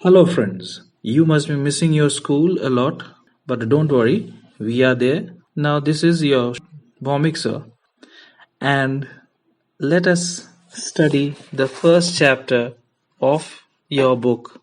Hello, friends. You must be missing your school a lot, but don't worry, we are there. Now, this is your Vomik sir, and let us study the first chapter of your book,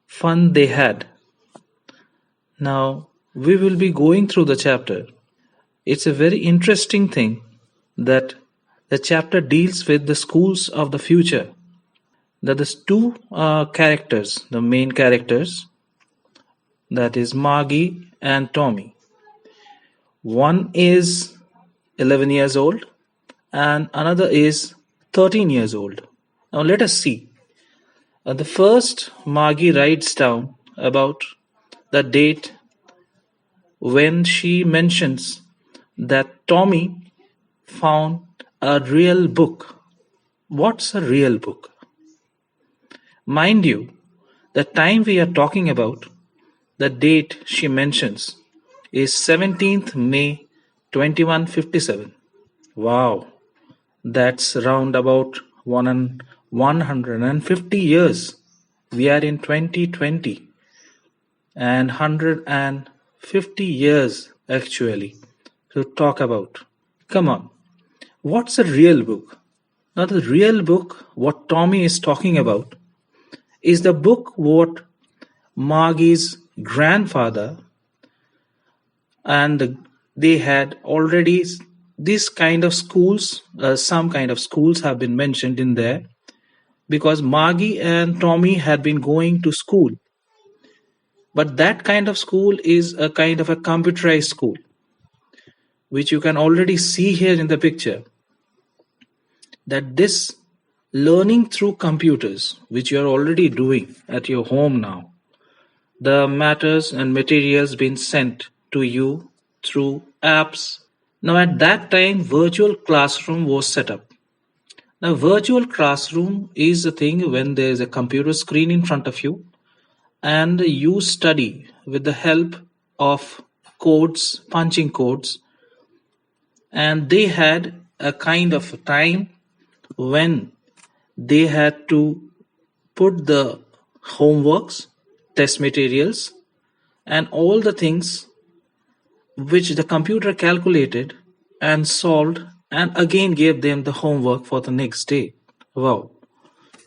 Fun They Had. Now, we will be going through the chapter. It's a very interesting thing that the chapter deals with the schools of the future. That is two characters, the main characters, that is Margie and Tommy. One is 11 years old and another is 13 years old. Now let us see. The first, Margie writes down about the date when she mentions that Tommy found a real book. What's a real book? Mind you, the time we are talking about, the date she mentions, is 17th May 2157. Wow, that's round about 150 years. We are in 2020 and 150 years actually to talk about. Come on, what's a real book? Now, the real book, what Tommy is talking about, is the book what Margie's grandfather and they had already this kind of schools, some kind of schools have been mentioned in there because Margie and Tommy had been going to school. But that kind of school is a kind of a computerized school, which you can already see here in the picture. That this learning through computers, which you are already doing at your home now, the matters and materials being sent to you through apps. Now at that time, virtual classroom was set up. Now virtual classroom is a thing when there is a computer screen in front of you and you study with the help of codes, punching codes, and they had a kind of time when they had to put the homeworks, test materials, and all the things which the computer calculated and solved and again gave them the homework for the next day. Wow,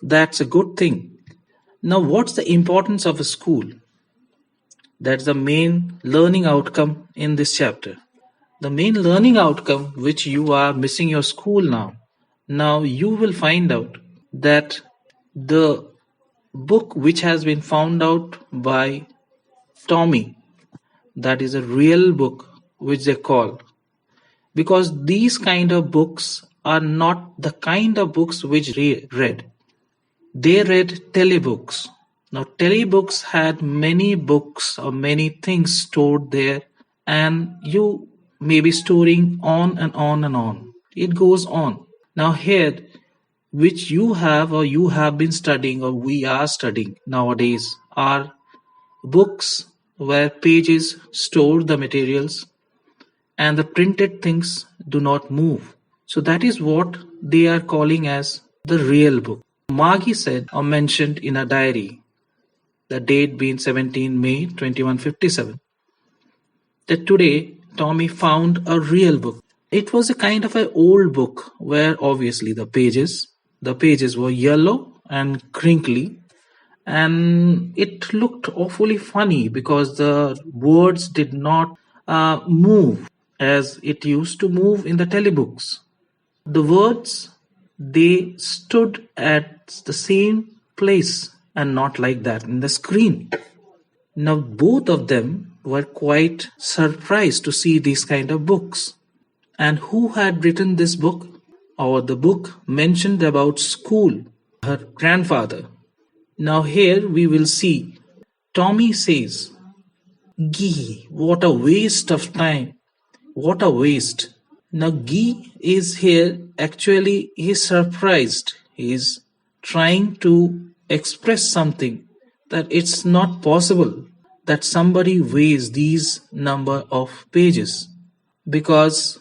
that's a good thing. Now, what's the importance of a school? That's the main learning outcome in this chapter. The main learning outcome which you are missing your school now. Now you will find out that the book which has been found out by Tommy, that is a real book which they call, because these kind of books are not the kind of books which read. They read telebooks. Now telebooks had many books or many things stored there, and you may be storing on and on and on. It goes on. Now here, which you have or you have been studying or we are studying nowadays, are books where pages store the materials and the printed things do not move. So that is what they are calling as the real book. Margie said or mentioned in a diary, the date being 17 May 2157, that today Tommy found a real book. It was a kind of an old book where obviously the pages were yellow and crinkly, and it looked awfully funny because the words did not move as it used to move in the telebooks. The words, they stood at the same place and not like that in the screen. Now both of them were quite surprised to see these kind of books. And who had written this book? Or the book mentioned about school, her grandfather. Now here we will see Tommy says, "Gee, what a waste of time. What a waste." Now Guy is here, actually he is surprised. He is trying to express something that it's not possible that somebody weighs these number of pages, because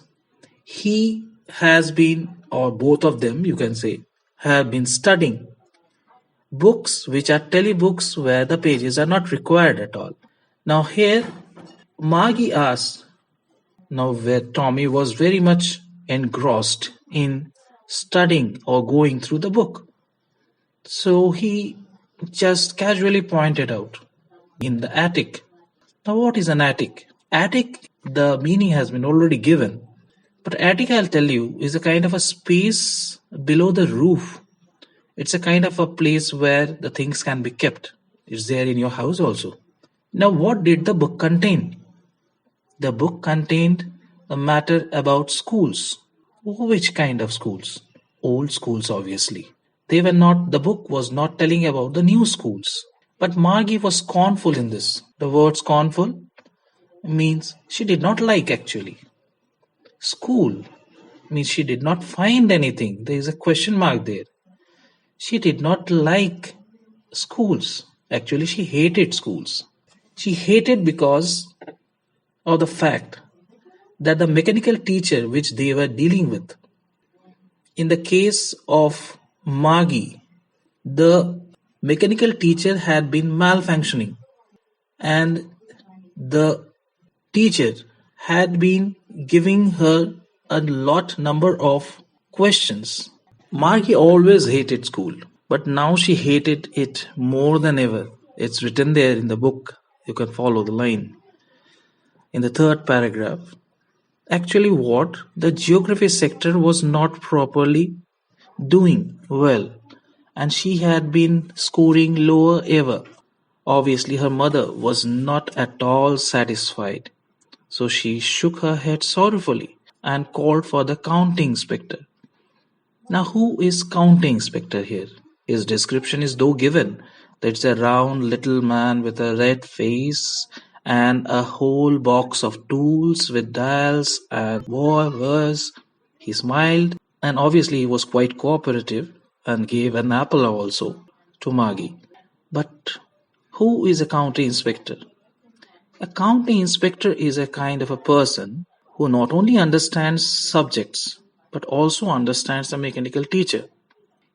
he has been, or both of them you can say, have been studying books which are telebooks where the pages are not required at all. Now here Margie asks, now where Tommy was very much engrossed in studying or going through the book. So he just casually pointed out in the attic. Now what is an attic? Attic, the meaning has been already given. But attic, I'll tell you, is a kind of a space below the roof. It's a kind of a place where the things can be kept. It's there in your house also. Now, what did the book contain? The book contained a matter about schools. Which kind of schools? Old schools, obviously. They were not, the book was not telling about the new schools. But Margie was scornful in this. The word scornful means she did not like actually. School means she did not find anything. There is a question mark there. She did not like schools. Actually, she hated schools. She hated because of the fact that the mechanical teacher which they were dealing with, in the case of Margie, the mechanical teacher had been malfunctioning and the teacher had been giving her a lot number of questions. Margie always hated school, but now she hated it more than ever. It's written there in the book. You can follow the line. In the third paragraph, actually what the geography sector was not properly doing well, and she had been scoring lower ever. Obviously her mother was not at all satisfied, so she shook her head sorrowfully and called for the county inspector. Now who is county inspector here? His description is though given. That's a round little man with a red face and a whole box of tools with dials and wires. He smiled and obviously he was quite cooperative and gave an apple also to Margie. But who is a county inspector? A county inspector is a kind of a person who not only understands subjects but also understands the mechanical teacher.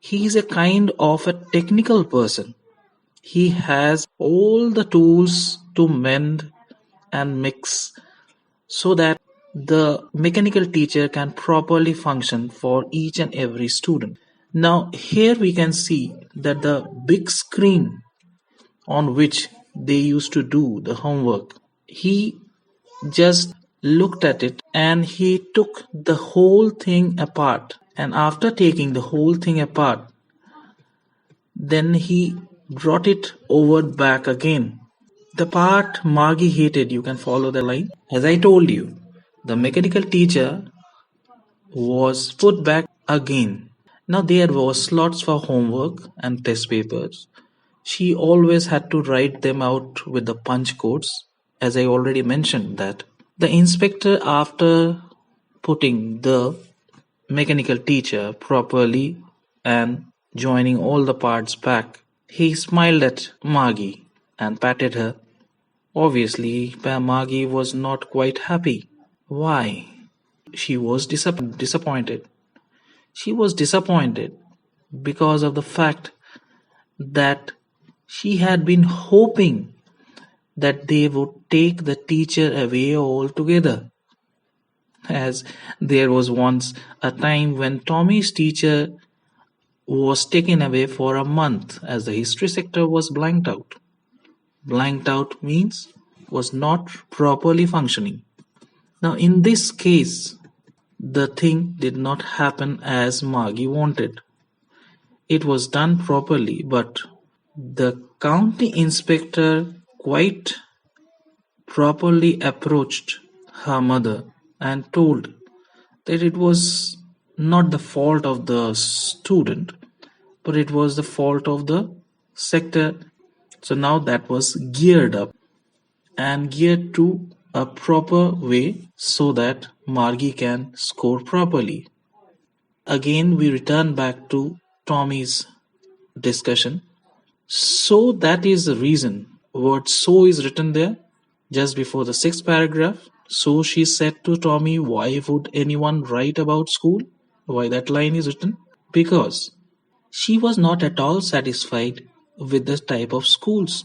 He is a kind of a technical person. He has all the tools to mend and mix so that the mechanical teacher can properly function for each and every student. Now here we can see that the big screen on which they used to do the homework, he just looked at it and he took the whole thing apart. And after taking the whole thing apart, then he brought it over back again. The part Margie hated, you can follow the line. As I told you, the mechanical teacher was put back again. Now there were slots for homework and test papers. She always had to write them out with the punch codes, as I already mentioned that. The inspector, after putting the mechanical teacher properly and joining all the parts back, he smiled at Margie and patted her. Obviously, Margie was not quite happy. Why? She was disappointed. She was disappointed because of the fact that she had been hoping that they would take the teacher away altogether. As there was once a time when Tommy's teacher was taken away for a month as the history sector was blanked out. Blanked out means was not properly functioning. Now in this case, the thing did not happen as Margie wanted. It was done properly, but the county inspector quite properly approached her mother and told that it was not the fault of the student, but it was the fault of the sector. So now that was geared up and geared to a proper way so that Margie can score properly. Again, we return back to Tommy's discussion. So that is the reason word so is written there just before the sixth paragraph. So she said to Tommy, why would anyone write about school? Why that line is written? Because She was not at all satisfied with the type of schools,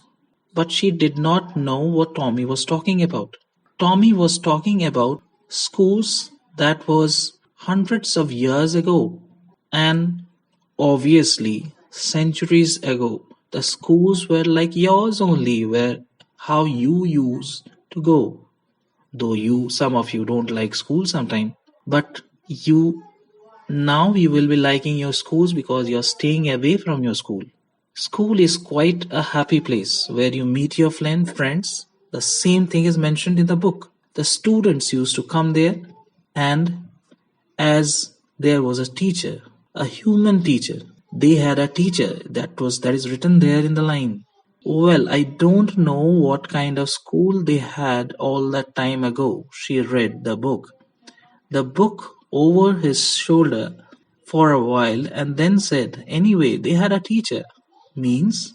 but she did not know what Tommy was talking about. Tommy was talking about schools that was hundreds of years ago, and obviously centuries ago. The schools were like yours only, where how you used to go. Though some of you don't like school sometime, but now you will be liking your schools because you're staying away from your school. School is quite a happy place where you meet your friends. The same thing is mentioned in the book. The students used to come there, and as there was a teacher, a human teacher, they had a teacher that is written there in the line. Well, I don't know what kind of school they had all that time ago. She read the book over his shoulder for a while and then said, anyway, they had a teacher. Means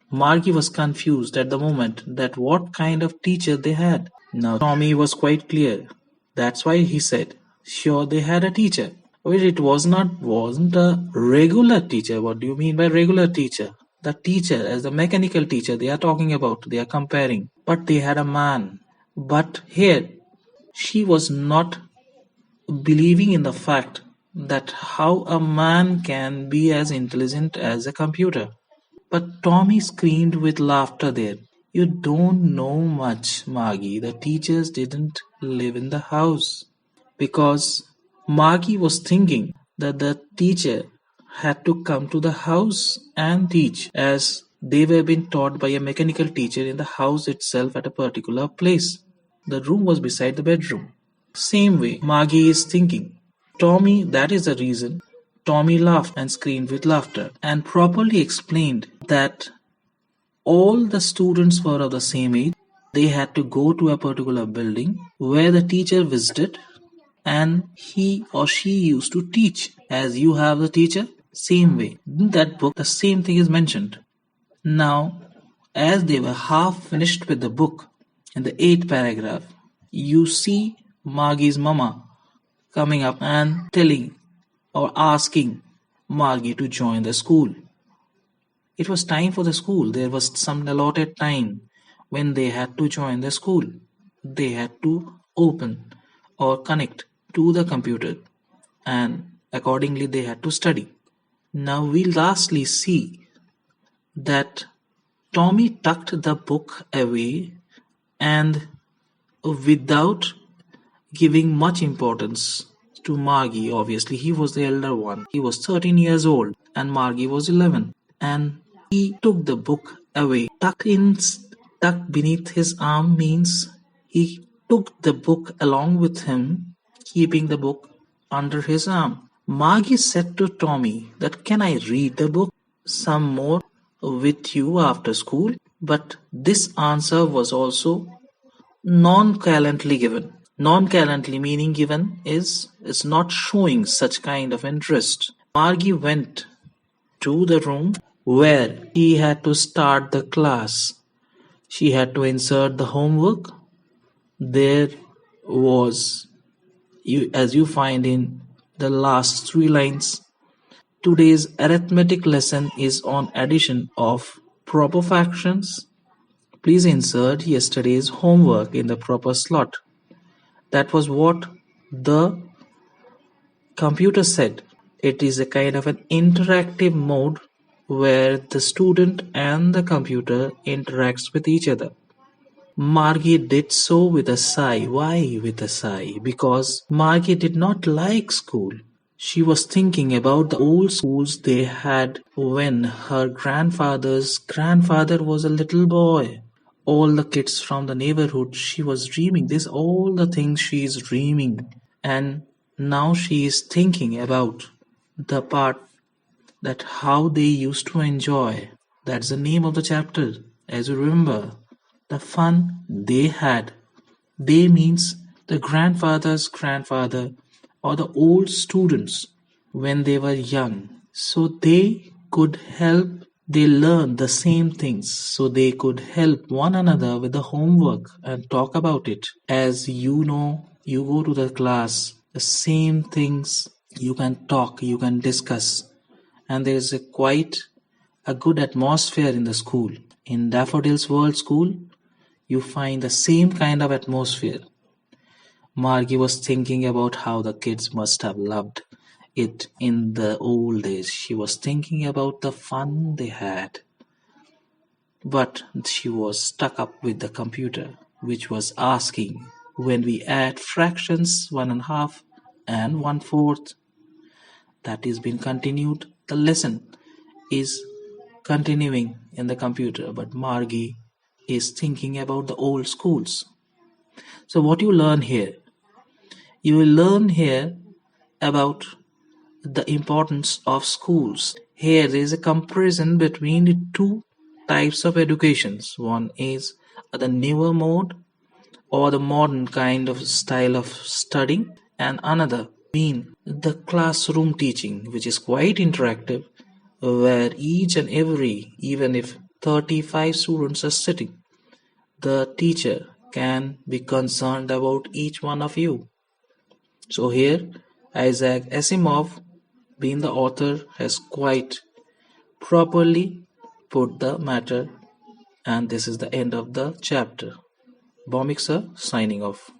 Margie was confused at the moment that what kind of teacher they had. Now Tommy was quite clear. That's why he said, sure they had a teacher. Well, it wasn't a regular teacher. What do you mean by regular teacher? The teacher as the mechanical teacher they are talking about, they are comparing. But they had a man. But here, she was not believing in the fact that how a man can be as intelligent as a computer. But Tommy screamed with laughter there. You don't know much, Margie. The teachers didn't live in the house. Because Margie was thinking that the teacher had to come to the house and teach, as they were being taught by a mechanical teacher in the house itself at a particular place. The room was beside the bedroom. Same way, Margie is thinking. Tommy, that is the reason. Tommy laughed and screamed with laughter and properly explained that all the students were of the same age. They had to go to a particular building where the teacher visited and he or she used to teach. As you have the teacher, same way. In that book, the same thing is mentioned. Now, as they were half finished with the book, in the 8th paragraph, you see Margie's mama coming up and telling or asking Margie to join the school. It was time for the school. There was some allotted time when they had to join the school. They had to open or connect to the computer and accordingly they had to study. Now we lastly see that Tommy tucked the book away and without giving much importance to Margie. Obviously he was the elder one. He was 13 years old and Margie was 11, and he took the book away. Tucked beneath his arm means he took the book along with him, keeping the book under his arm. Margie said to Tommy that, can I read the book some more with you after school? But this answer was also nonchalantly given. Nonchalantly meaning given is not showing such kind of interest. Margie went to the room where he had to start the class. She had to insert the homework. There was, as you find in the last 3 lines, today's arithmetic lesson is on addition of proper fractions. Please insert yesterday's homework in the proper slot. That was what the computer said. It is a kind of an interactive mode where the student and the computer interacts with each other. Margie did so with a sigh. Why with a sigh? Because Margie did not like school. She was thinking about the old schools they had when her grandfather's grandfather was a little boy. All the kids from the neighborhood, she was dreaming. This all the things she is dreaming. And now she is thinking about the part that how they used to enjoy. That's the name of the chapter. As you remember, the fun they had. They means the grandfather's grandfather or the old students when they were young. So they could help, they learned the same things. So they could help one another with the homework and talk about it. As you know, you go to the class, the same things you can talk, you can discuss. and there is a quite a good atmosphere in the school. In Daffodil's World School, you find the same kind of atmosphere. Margie was thinking about how the kids must have loved it in the old days. She was thinking about the fun they had. But she was stuck up with the computer, which was asking when we add fractions 1.5 and 1/4. That is been continued. The lesson is continuing in the computer, but Margie is thinking about the old schools. So what you learn here? You will learn here about the importance of schools. Here there is a comparison between the two types of educations. One is the newer mode or the modern kind of style of studying, and another being the classroom teaching, which is quite interactive, where each and every, even if 35 students are sitting, the teacher can be concerned about each one of you. So here, Isaac Asimov, being the author, has quite properly put the matter, and this is the end of the chapter. Bomik sir, signing off.